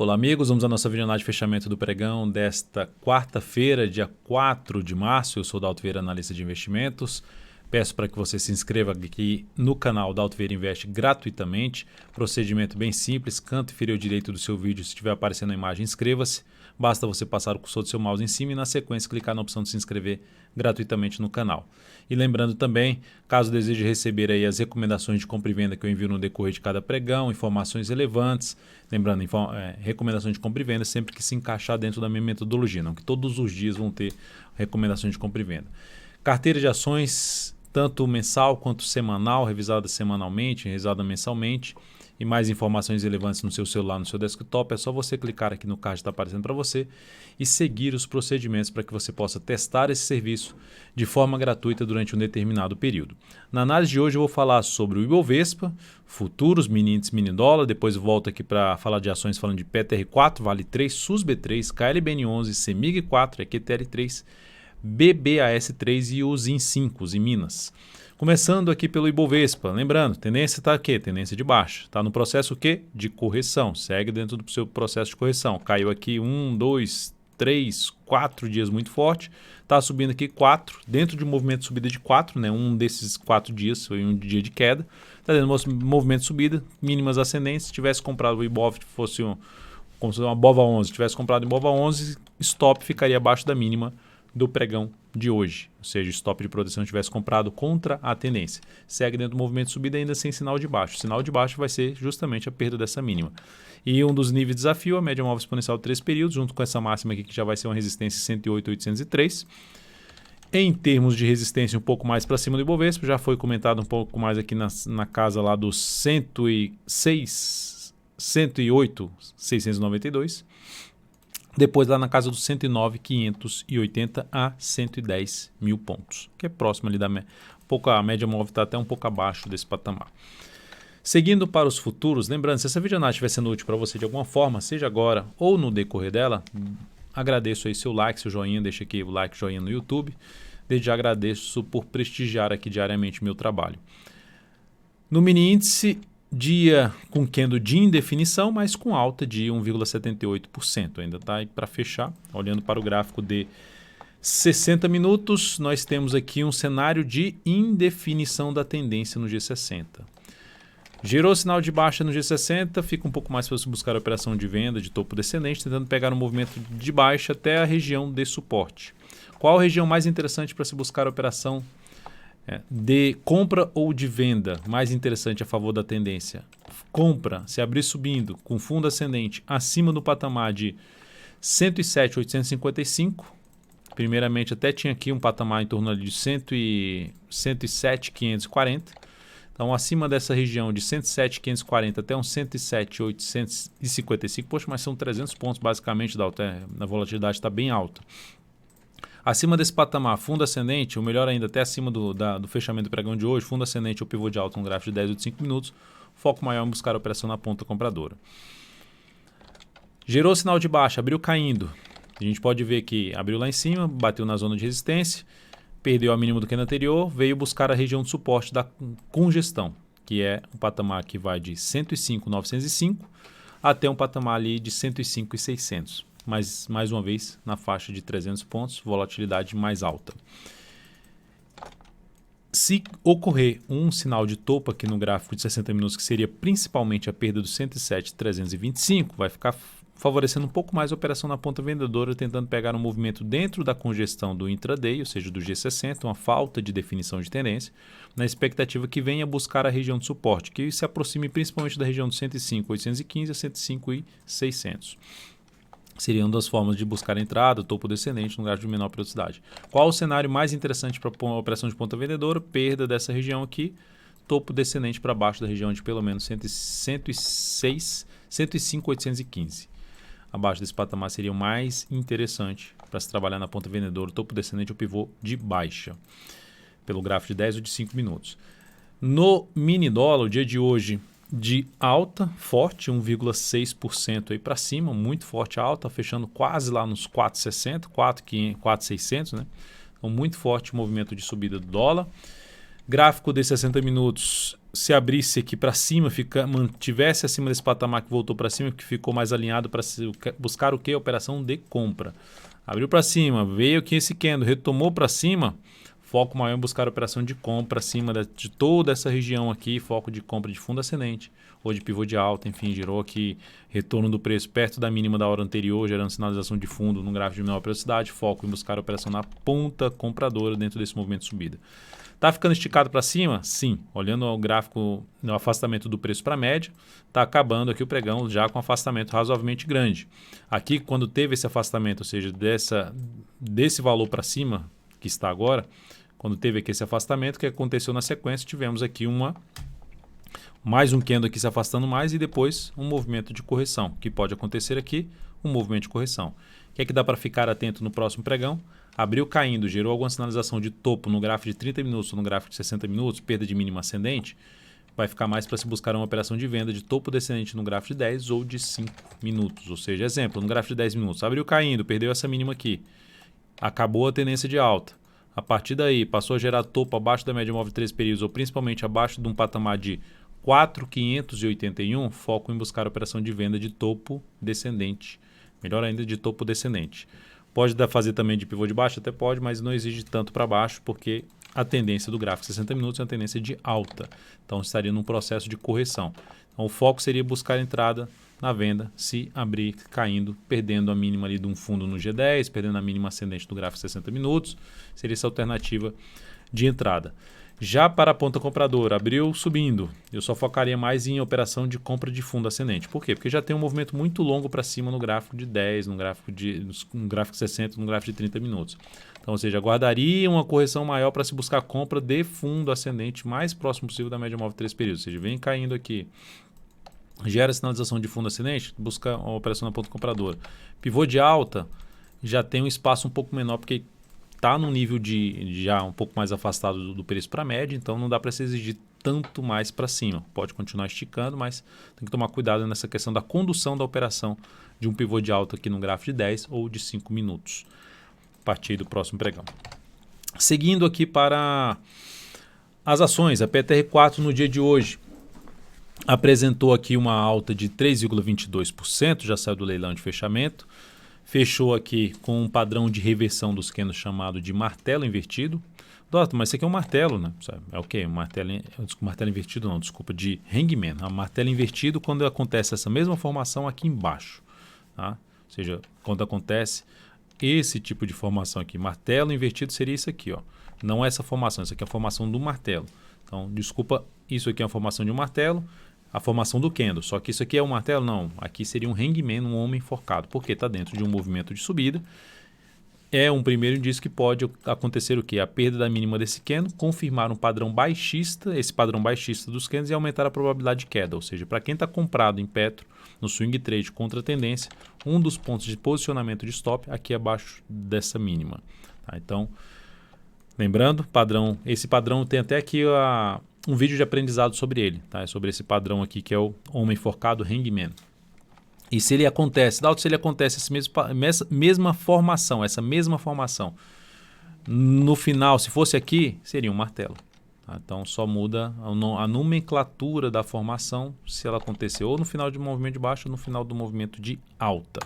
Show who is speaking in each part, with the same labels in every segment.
Speaker 1: Olá amigos, vamos à nossa videoanálise de fechamento do pregão desta quarta-feira, dia 4 de março. Eu sou o Dalto Vieira, analista de investimentos. Peço para que você se inscreva aqui no canal Dalto Vieira Investe gratuitamente. Procedimento bem simples, canto inferior direito do seu vídeo, se estiver aparecendo a imagem, inscreva-se. Basta você passar o cursor do seu mouse em cima e na sequência clicar na opção de se inscrever gratuitamente no canal. E lembrando também, caso deseje receber aí as recomendações de compra e venda que eu envio no decorrer de cada pregão, informações relevantes, lembrando, recomendações de compra e venda sempre que se encaixar dentro da minha metodologia, não que todos os dias vão ter recomendações de compra e venda. Carteira de ações, tanto mensal quanto semanal, revisada semanalmente, revisada mensalmente. E mais informações relevantes no seu celular, no seu desktop, é só você clicar aqui no card que está aparecendo para você e seguir os procedimentos para que você possa testar esse serviço de forma gratuita durante um determinado período. Na análise de hoje eu vou falar sobre o Ibovespa, futuros, mini índice, mini dólar, depois eu volto aqui para falar de ações falando de PTR4, Vale 3, SUSB3, KLBN11, CEMIG4, EQTR3, BBAS3 e os IN5, os em Minas. Começando aqui pelo Ibovespa, lembrando, tendência está aqui, tendência de baixa. Está no processo o quê? De correção, segue dentro do seu processo de correção. Caiu aqui 1, 2, 3, 4 dias muito forte, está subindo aqui 4, dentro de um movimento de subida de 4, né? Um desses 4 dias foi um dia de queda, está dentro de um movimento de subida, mínimas ascendentes. Se tivesse comprado o Ibov, fosse como se fosse uma BOVA 11, tivesse comprado em BOVA 11, stop ficaria abaixo da mínima do pregão de hoje, ou seja, o stop de proteção tivesse comprado contra a tendência. Segue dentro do movimento de subida ainda sem sinal de baixo. O sinal de baixo vai ser justamente a perda dessa mínima. E um dos níveis de desafio, a média móvel exponencial de 3 períodos, junto com essa máxima aqui que já vai ser uma resistência 108.803. Em termos de resistência um pouco mais para cima do Ibovespa, já foi comentado um pouco mais aqui na casa lá dos 108.692. Depois lá na casa dos 109.580 a 110 mil pontos, que é próximo ali da média. A média móvel está até um pouco abaixo desse patamar. Seguindo para os futuros, lembrando, se essa videoanálise estiver sendo útil para você de alguma forma, seja agora ou no decorrer dela, agradeço aí seu like, seu joinha, deixa aqui o like, joinha no YouTube. Desde já agradeço por prestigiar aqui diariamente meu trabalho. No mini índice, dia com candle de indefinição, mas com alta de 1,78%. Ainda está aí para fechar. Olhando para o gráfico de 60 minutos, nós temos aqui um cenário de indefinição da tendência no G60. Gerou sinal de baixa no G60, fica um pouco mais fácil buscar a operação de venda de topo descendente, tentando pegar um movimento de baixa até a região de suporte. Qual a região mais interessante para se buscar a operação de compra ou de venda, mais interessante a favor da tendência? Compra, se abrir subindo com fundo ascendente acima do patamar de 107.855. Primeiramente até tinha aqui um patamar em torno de 107.540. Então acima dessa região de 107.540 até uns 107.855. Poxa, mas são 300 pontos basicamente da alta, a volatilidade está bem alta. Acima desse patamar, fundo ascendente, ou melhor ainda, até acima do fechamento do pregão de hoje, fundo ascendente ou pivô de alta no gráfico de 10 ou de 5 minutos, foco maior em buscar a operação na ponta compradora. Gerou sinal de baixa, abriu caindo. A gente pode ver que abriu lá em cima, bateu na zona de resistência, perdeu a mínima do que no anterior, veio buscar a região de suporte da congestão, que é um patamar que vai de 105.905 até um patamar ali de 105.600. Mas, mais uma vez, na faixa de 300 pontos, volatilidade mais alta. Se ocorrer um sinal de topo aqui no gráfico de 60 minutos, que seria principalmente a perda dos 107.325, vai ficar favorecendo um pouco mais a operação na ponta vendedora, tentando pegar um movimento dentro da congestão do intraday, ou seja, do G60, uma falta de definição de tendência, na expectativa que venha buscar a região de suporte, que se aproxime principalmente da região de 105.815 a 105.600. Seriam uma das formas de buscar a entrada, topo descendente no gráfico de menor periodicidade. Qual o cenário mais interessante para a operação de ponta vendedora? Perda dessa região aqui, topo descendente para baixo da região de pelo menos 105.815. Abaixo desse patamar seria o mais interessante para se trabalhar na ponta vendedora, topo descendente ou pivô de baixa, pelo gráfico de 10 ou de 5 minutos. No mini dólar, o dia de hoje, de alta, forte, 1,6% aí para cima, muito forte a alta, fechando quase lá nos 4,60, 4,600, né? Então, muito forte o movimento de subida do dólar. Gráfico de 60 minutos, se abrisse aqui para cima, mantivesse acima desse patamar que voltou para cima, que ficou mais alinhado para buscar o que? Operação de compra. Abriu para cima, veio aqui esse candle, retomou para cima, foco maior em buscar a operação de compra acima de toda essa região aqui, foco de compra de fundo ascendente ou de pivô de alta, enfim, gerou aqui retorno do preço perto da mínima da hora anterior, gerando sinalização de fundo no gráfico de menor velocidade, foco em buscar a operação na ponta compradora dentro desse movimento de subida. Está ficando esticado para cima? Sim. Olhando o gráfico no afastamento do preço para a média, está acabando aqui o pregão já com afastamento razoavelmente grande. Aqui, quando teve esse afastamento, ou seja, desse valor para cima, que está agora, quando teve aqui esse afastamento, o que aconteceu na sequência? Tivemos aqui mais um candle aqui se afastando mais e depois um movimento de correção. O que pode acontecer aqui? Um movimento de correção. O que é que dá para ficar atento no próximo pregão? Abriu caindo, gerou alguma sinalização de topo no gráfico de 30 minutos ou no gráfico de 60 minutos, perda de mínima ascendente, vai ficar mais para se buscar uma operação de venda de topo descendente no gráfico de 10 ou de 5 minutos. Ou seja, exemplo, no gráfico de 10 minutos, abriu caindo, perdeu essa mínima aqui, acabou a tendência de alta. A partir daí, passou a gerar topo abaixo da média móvel de 3 períodos ou principalmente abaixo de um patamar de 4.581, foco em buscar a operação de venda de topo descendente. Melhor ainda, de topo descendente. Pode fazer também de pivô de baixo? Até pode, mas não exige tanto para baixo, porque a tendência do gráfico 60 minutos é uma tendência de alta. Então, estaria num processo de correção. Então, o foco seria buscar entrada na venda se abrir caindo, perdendo a mínima ali de um fundo no G10, perdendo a mínima ascendente do gráfico 60 minutos. Seria essa alternativa de entrada. Já para a ponta compradora, abriu subindo, eu só focaria mais em operação de compra de fundo ascendente. Por quê? Porque já tem um movimento muito longo para cima no gráfico de 10, no gráfico 60, no gráfico de 30 minutos. Então, ou seja, aguardaria uma correção maior para se buscar compra de fundo ascendente mais próximo possível da média móvel de 3 períodos. Ou seja, vem caindo aqui, gera sinalização de fundo ascendente, busca uma operação na ponta compradora. Pivô de alta já tem um espaço um pouco menor, porque está num nível de já um pouco mais afastado do preço para a média, então não dá para se exigir tanto mais para cima. Pode continuar esticando, mas tem que tomar cuidado nessa questão da condução da operação de um pivô de alta aqui no gráfico de 10 ou de 5 minutos, a partir do próximo pregão. Seguindo aqui para as ações, a PTR4 no dia de hoje apresentou aqui uma alta de 3,22%, já saiu do leilão de fechamento. Fechou aqui com um padrão de reversão dos candles chamado de martelo invertido. Doutor, mas isso aqui é um martelo, né? É o quê? Martelo invertido não, desculpa, de hangman. Um martelo invertido quando acontece essa mesma formação aqui embaixo. Tá? Ou seja, quando acontece esse tipo de formação aqui. Martelo invertido seria isso aqui, ó. Não essa formação, isso aqui é a formação do martelo. Então, desculpa, isso aqui é a formação de um martelo. A formação do candle, só que isso aqui é um martelo? Não, aqui seria um hangman, um homem enforcado, porque está dentro de um movimento de subida. É um primeiro indício que pode acontecer o quê? A perda da mínima desse candle, confirmar um padrão baixista, esse padrão baixista dos candles e aumentar a probabilidade de queda. Ou seja, para quem está comprado em Petro, no swing trade contra a tendência, um dos pontos de posicionamento de stop aqui abaixo dessa mínima. Tá? Então, lembrando, esse padrão tem até aqui um vídeo de aprendizado sobre ele, tá? É sobre esse padrão aqui que é o homem enforcado hangman. E se ele acontece, essa mesma formação, no final, se fosse aqui, seria um martelo. Tá? Então só muda a nomenclatura da formação se ela acontecer ou no final de um movimento de baixo ou no final do movimento de alta.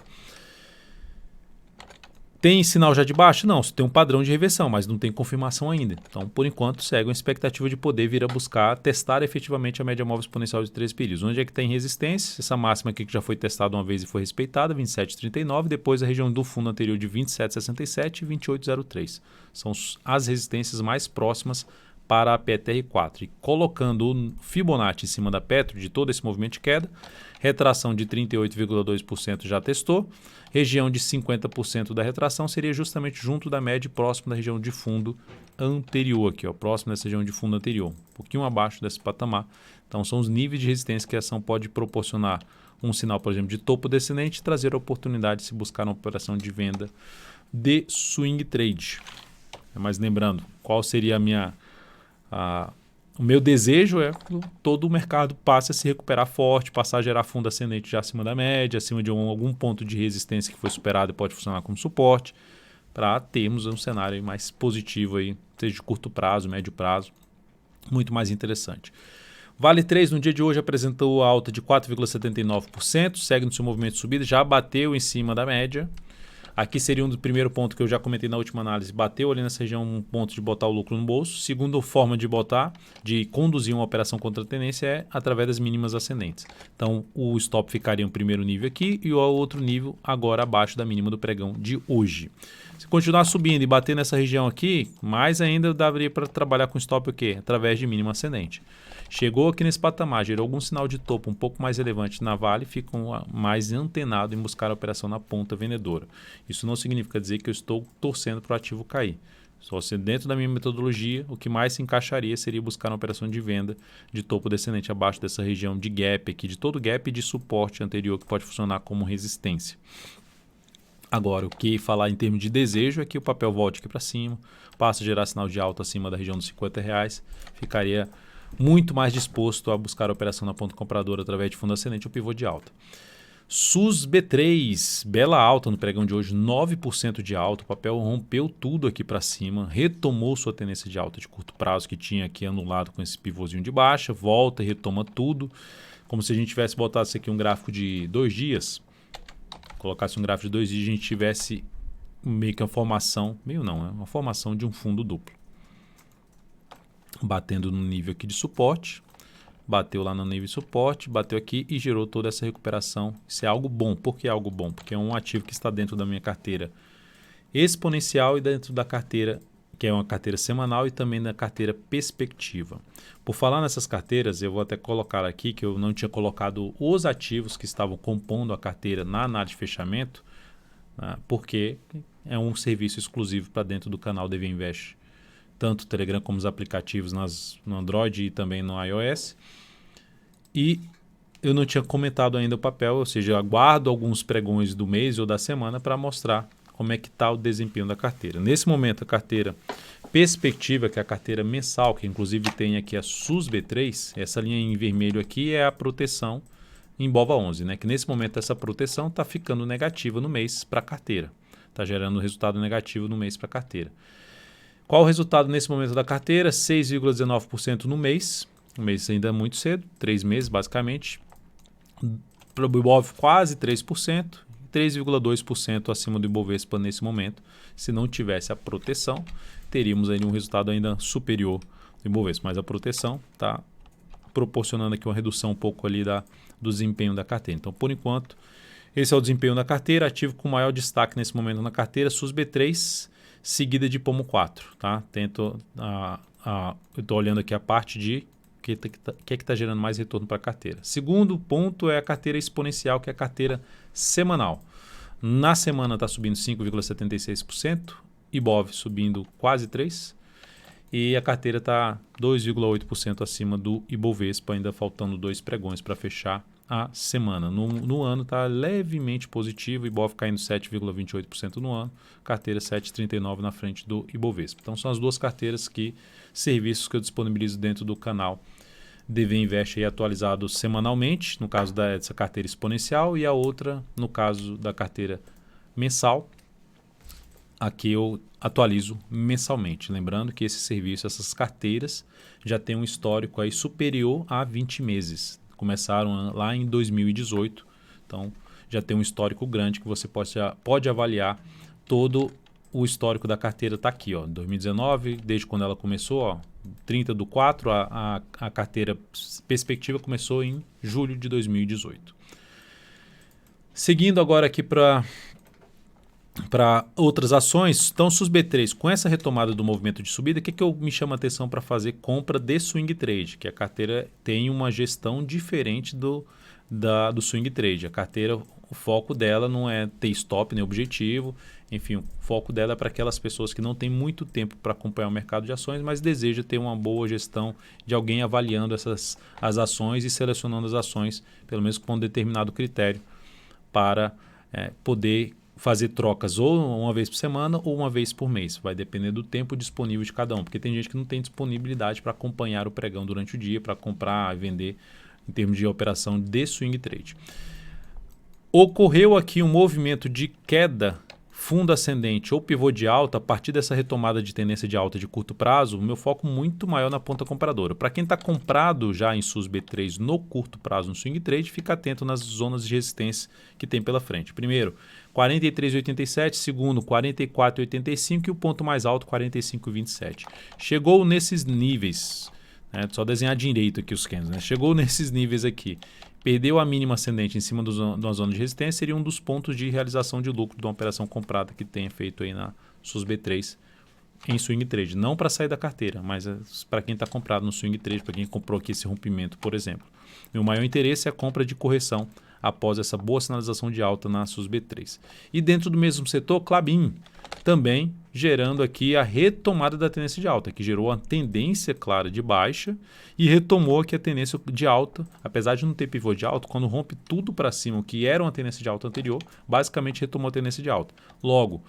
Speaker 1: Tem sinal já de baixo? Não, tem um padrão de reversão, mas não tem confirmação ainda. Então, por enquanto, segue uma expectativa de poder vir a buscar testar efetivamente a média móvel exponencial de 3 períodos. Onde é que tem resistência? Essa máxima aqui que já foi testada uma vez e foi respeitada, 27,39. Depois a região do fundo anterior de 27,67 e 28,03. São as resistências mais próximas para a PTR4. E colocando o Fibonacci em cima da Petro, de todo esse movimento de queda, retração de 38,2% já testou, região de 50% da retração seria justamente junto da média próximo da região de fundo anterior, aqui, ó, próximo dessa região de fundo anterior, um pouquinho abaixo desse patamar. Então são os níveis de resistência que a ação pode proporcionar um sinal, por exemplo, de topo descendente e trazer a oportunidade de se buscar uma operação de venda de swing trade. Mas lembrando, qual seria o meu desejo é que todo o mercado passe a se recuperar forte, passar a gerar fundo ascendente já acima da média, acima de algum ponto de resistência que foi superado e pode funcionar como suporte, para termos um cenário mais positivo, aí, seja de curto prazo, médio prazo, muito mais interessante. Vale 3 no dia de hoje apresentou alta de 4,79%, segue no seu movimento de subida, já bateu em cima da média. Aqui seria um primeiro ponto que eu já comentei na última análise, bateu ali nessa região um ponto de botar o lucro no bolso. Segunda forma de conduzir uma operação contra a tendência é através das mínimas ascendentes. Então o stop ficaria no primeiro nível aqui e o outro nível agora abaixo da mínima do pregão de hoje. Se continuar subindo e bater nessa região aqui, mais ainda daria para trabalhar com stop o quê? Através de mínima ascendente. Chegou aqui nesse patamar, gerou algum sinal de topo um pouco mais relevante na Vale, fica mais antenado em buscar a operação na ponta vendedora. Isso não significa dizer que eu estou torcendo para o ativo cair. Só se dentro da minha metodologia, o que mais se encaixaria seria buscar uma operação de venda de topo descendente abaixo dessa região de gap aqui, de todo gap e de suporte anterior que pode funcionar como resistência. Agora, o que falar em termos de desejo é que o papel volte aqui para cima, passe a gerar sinal de alta acima da região dos R$50, ficaria muito mais disposto a buscar a operação na ponta compradora através de fundo ascendente ou pivô de alta. SUS B3, bela alta no pregão de hoje, 9% de alta, o papel rompeu tudo aqui para cima, retomou sua tendência de alta de curto prazo que tinha aqui anulado com esse pivôzinho de baixa, volta e retoma tudo, como se a gente tivesse botado isso aqui um gráfico de 2 dias, colocasse um gráfico de 2 dias e a gente tivesse meio que uma formação, uma formação de um fundo duplo. Batendo no nível aqui de suporte, bateu lá no nível de suporte, bateu aqui e gerou toda essa recuperação. Isso é algo bom. Por que é algo bom? Porque é um ativo que está dentro da minha carteira exponencial e dentro da carteira, que é uma carteira semanal e também da carteira perspectiva. Por falar nessas carteiras, eu vou até colocar aqui que eu não tinha colocado os ativos que estavam compondo a carteira na análise de fechamento, porque é um serviço exclusivo para dentro do canal DV Invest, tanto o Telegram como os aplicativos no Android e também no iOS. E eu não tinha comentado ainda o papel, ou seja, eu aguardo alguns pregões do mês ou da semana para mostrar como é que está o desempenho da carteira. Nesse momento, a carteira perspectiva, que é a carteira mensal, que inclusive tem aqui a SUS B3, essa linha em vermelho aqui é a proteção em BOVA11, né? Que nesse momento essa proteção está ficando negativa no mês para a carteira. Está gerando resultado negativo no mês para a carteira. Qual o resultado nesse momento da carteira? 6,19% no mês. O mês ainda é muito cedo, 3 meses basicamente. Para o Ibov quase 3%, 3,2% acima do Ibovespa nesse momento. Se não tivesse a proteção, teríamos aí um resultado ainda superior do Ibovespa. Mas a proteção está proporcionando aqui uma redução um pouco ali do desempenho da carteira. Então, por enquanto, esse é o desempenho da carteira. Ativo com maior destaque nesse momento na carteira, SUS B3, seguida de Pomo 4, tá? Eu estou olhando aqui a parte de o que está gerando mais retorno para a carteira. Segundo ponto é a carteira exponencial, que é a carteira semanal. Na semana está subindo 5,76%, Ibov subindo quase 3%, e a carteira está 2,8% acima do Ibovespa, ainda faltando 2 pregões para fechar a semana. No ano está levemente positivo, Ibov caindo 7,28% no ano, carteira 7,39% na frente do Ibovespa. Então são as duas carteiras serviços que eu disponibilizo dentro do canal DV Invest aí, atualizado semanalmente, no caso dessa carteira exponencial, e a outra no caso da carteira mensal. Aqui eu atualizo mensalmente, lembrando que esse serviço, essas carteiras já tem um histórico aí superior a 20 meses. Começaram lá em 2018, então já tem um histórico grande que você pode avaliar. Todo o histórico da carteira está aqui, ó, 2019, desde quando ela começou, ó, 30/4, a carteira perspectiva começou em julho de 2018. Seguindo agora aqui para outras ações, então SUS B3, com essa retomada do movimento de subida, o que eu me chama a atenção para fazer compra de swing trade? Que a carteira tem uma gestão diferente do swing trade. A carteira, o foco dela não é ter stop nem objetivo, enfim, o foco dela é para aquelas pessoas que não têm muito tempo para acompanhar o mercado de ações, mas deseja ter uma boa gestão de alguém avaliando as ações e selecionando as ações, pelo menos com um determinado critério, para poder fazer trocas ou uma vez por semana ou uma vez por mês. Vai depender do tempo disponível de cada um, porque tem gente que não tem disponibilidade para acompanhar o pregão durante o dia, para comprar e vender em termos de operação de swing trade. Ocorreu aqui um movimento de queda fundo ascendente ou pivô de alta, a partir dessa retomada de tendência de alta de curto prazo, o meu foco muito maior na ponta compradora. Para quem está comprado já em SUS B3 no curto prazo no swing trade, fica atento nas zonas de resistência que tem pela frente. Primeiro, 43,87, segundo, 44,85 e o ponto mais alto, 45,27. Chegou nesses níveis, né? Só desenhar direito aqui os candles, né? Chegou nesses níveis aqui. Perdeu a mínima ascendente em cima de uma zona de resistência, seria um dos pontos de realização de lucro de uma operação comprada que tenha feito aí na SUS B3 em swing trade. Não para sair da carteira, mas para quem está comprado no swing trade, para quem comprou aqui esse rompimento, por exemplo. Meu maior interesse é a compra de correção após essa boa sinalização de alta na SUS B3. E dentro do mesmo setor, Klabin, também gerando aqui a retomada da tendência de alta, que gerou a tendência clara de baixa e retomou aqui a tendência de alta, apesar de não ter pivô de alta, quando rompe tudo para cima, o que era uma tendência de alta anterior, basicamente retomou a tendência de alta. Logo,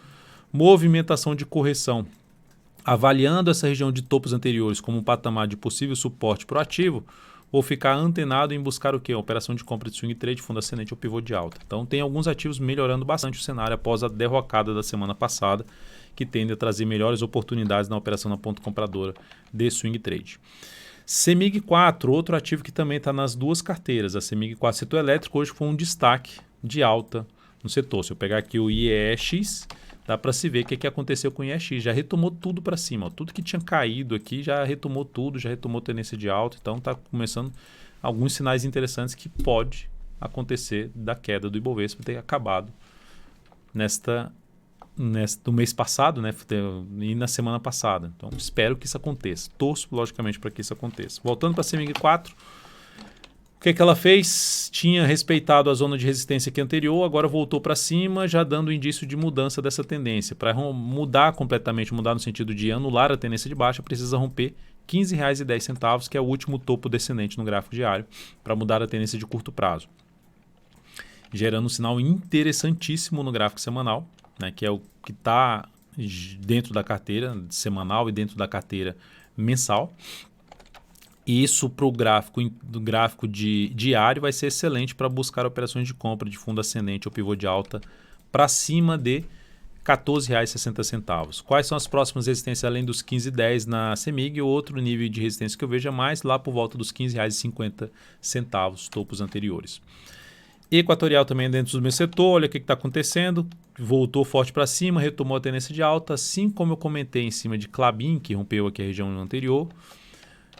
Speaker 1: movimentação de correção, avaliando essa região de topos anteriores como um patamar de possível suporte para o ativo, vou ficar antenado em buscar o quê? A operação de compra de swing trade, fundo ascendente ou pivô de alta. Então tem alguns ativos melhorando bastante o cenário após a derrocada da semana passada, que tende a trazer melhores oportunidades na operação na ponta compradora de swing trade. CEMIG 4, outro ativo que também está nas duas carteiras. A CEMIG 4 setor elétrico hoje foi um destaque de alta no setor. Se eu pegar aqui o IEX, dá para se ver o que aconteceu com o IEX. Já retomou tudo para cima. Ó. Tudo que tinha caído aqui já retomou tudo, já retomou tendência de alta. Então está começando alguns sinais interessantes que pode acontecer da queda do Ibovespa ter acabado no mês passado, né, e na semana passada. Então espero que isso aconteça. Torço, logicamente, para que isso aconteça. Voltando para a CEMIG 4, o que ela fez? Tinha respeitado a zona de resistência aqui anterior, agora voltou para cima, já dando indício de mudança dessa tendência. Para mudar completamente, mudar no sentido de anular a tendência de baixa, precisa romper R$ 15,10, que é o último topo descendente no gráfico diário, para mudar a tendência de curto prazo. Gerando um sinal interessantíssimo no gráfico semanal, né, que é o que está dentro da carteira semanal e dentro da carteira mensal. E isso para o gráfico diário vai ser excelente para buscar operações de compra de fundo ascendente ou pivô de alta para cima de R$ 14,60. Quais são as próximas resistências além dos 15,10 na CEMIG? O outro nível de resistência que eu vejo é mais lá por volta dos R$ 15,50, topos anteriores. Equatorial também dentro do meu setor, olha o que está acontecendo, voltou forte para cima, retomou a tendência de alta, assim como eu comentei em cima de Klabin, que rompeu aqui a região anterior,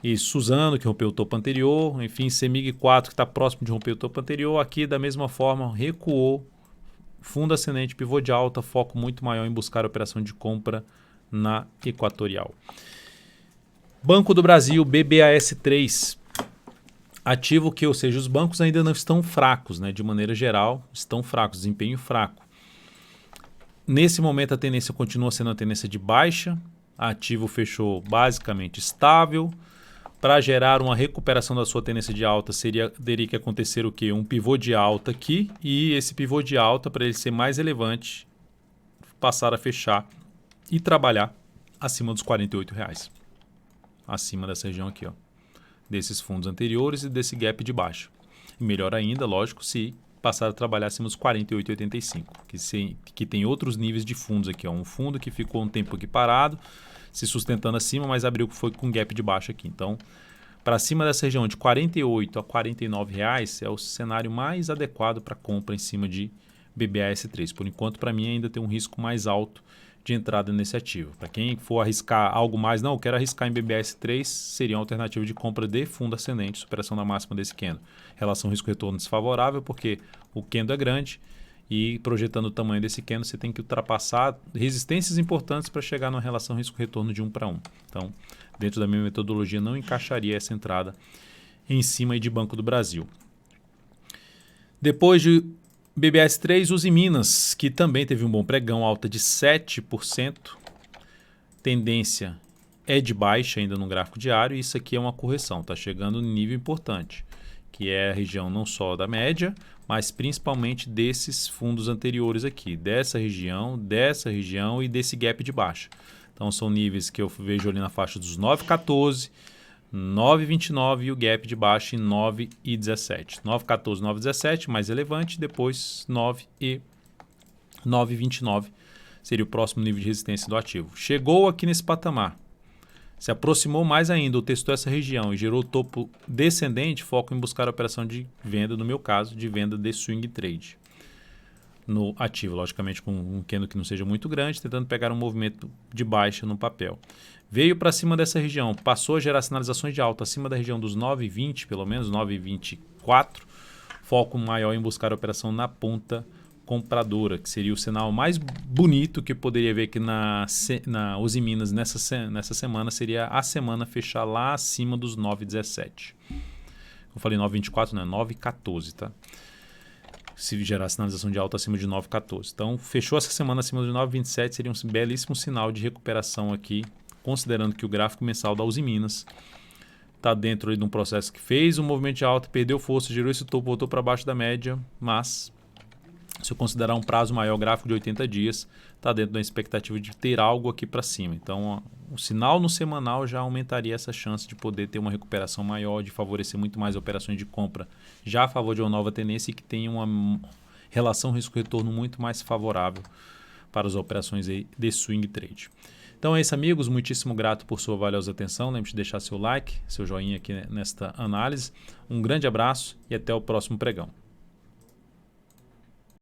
Speaker 1: e Suzano, que rompeu o topo anterior, enfim, CEMIG 4, que está próximo de romper o topo anterior, aqui da mesma forma recuou, fundo ascendente, pivô de alta, foco muito maior em buscar a operação de compra na Equatorial. Banco do Brasil, BBAS3, ativo que, ou seja, os bancos ainda não estão fracos, né? De maneira geral, estão fracos, desempenho fraco. Nesse momento a tendência continua sendo a tendência de baixa, ativo fechou basicamente estável. Para gerar uma recuperação da sua tendência de alta, teria que acontecer o quê? Um pivô de alta aqui, e esse pivô de alta, para ele ser mais relevante, passar a fechar e trabalhar acima dos R$ 48,00. Acima dessa região aqui, ó, desses fundos anteriores e desse gap de baixo. E melhor ainda, lógico, se passar a trabalhar acima dos 48,85, que tem outros níveis de fundos aqui. Ó. Um fundo que ficou um tempo aqui parado, se sustentando acima, mas abriu foi com gap de baixo aqui. Então, para cima dessa região de R$ 48 a R$ 49,00 é o cenário mais adequado para compra em cima de BBAS3. Por enquanto, para mim, ainda tem um risco mais alto de entrada nesse ativo. Para quem for arriscar algo mais, não, eu quero arriscar em BBAS3, seria uma alternativa de compra de fundo ascendente, superação da máxima desse candle. Relação risco-retorno desfavorável, porque o candle é grande e projetando o tamanho desse candle, você tem que ultrapassar resistências importantes para chegar numa relação risco-retorno de 1 para 1. Então, dentro da minha metodologia, não encaixaria essa entrada em cima aí de Banco do Brasil. Depois de BBAS3, Uzi Minas, que também teve um bom pregão, alta de 7%. Tendência é de baixa ainda no gráfico diário, e isso aqui é uma correção, está chegando no nível importante, que é a região não só da média, mas principalmente desses fundos anteriores aqui, dessa região e desse gap de baixa. Então são níveis que eu vejo ali na faixa dos 9,14, 9,29 e o gap de baixa em 9,17. 9,14, 9,17 mais relevante, depois 9 e 9,29 seria o próximo nível de resistência do ativo. Chegou aqui nesse patamar, se aproximou mais ainda, ou testou essa região e gerou topo descendente, foco em buscar a operação de venda, no meu caso, de venda de swing trade no ativo, logicamente com um candle que não seja muito grande, tentando pegar um movimento de baixa no papel. Veio para cima dessa região, passou a gerar sinalizações de alta acima da região dos 9,20, pelo menos 9,24, foco maior em buscar a operação na ponta compradora, que seria o sinal mais bonito que poderia ver aqui na Usiminas nessa semana, seria a semana fechar lá acima dos 9,17. Eu falei 9,24, não é 9,14, tá? Se gerar sinalização de alta acima de 9,14. Então, fechou essa semana acima de 9,27, seria um belíssimo sinal de recuperação aqui, considerando que o gráfico mensal da Usiminas está dentro ali de um processo que fez um movimento de alta, perdeu força, gerou esse topo, voltou para baixo da média, mas se eu considerar um prazo maior, gráfico de 80 dias, está dentro da expectativa de ter algo aqui para cima. Então, o sinal no semanal já aumentaria essa chance de poder ter uma recuperação maior, de favorecer muito mais operações de compra, já a favor de uma nova tendência e que tenha uma relação risco-retorno muito mais favorável para as operações de swing trade. Então é isso, amigos. Muitíssimo grato por sua valiosa atenção. Lembre-se de deixar seu like, seu joinha aqui nesta análise. Um grande abraço e até o próximo pregão.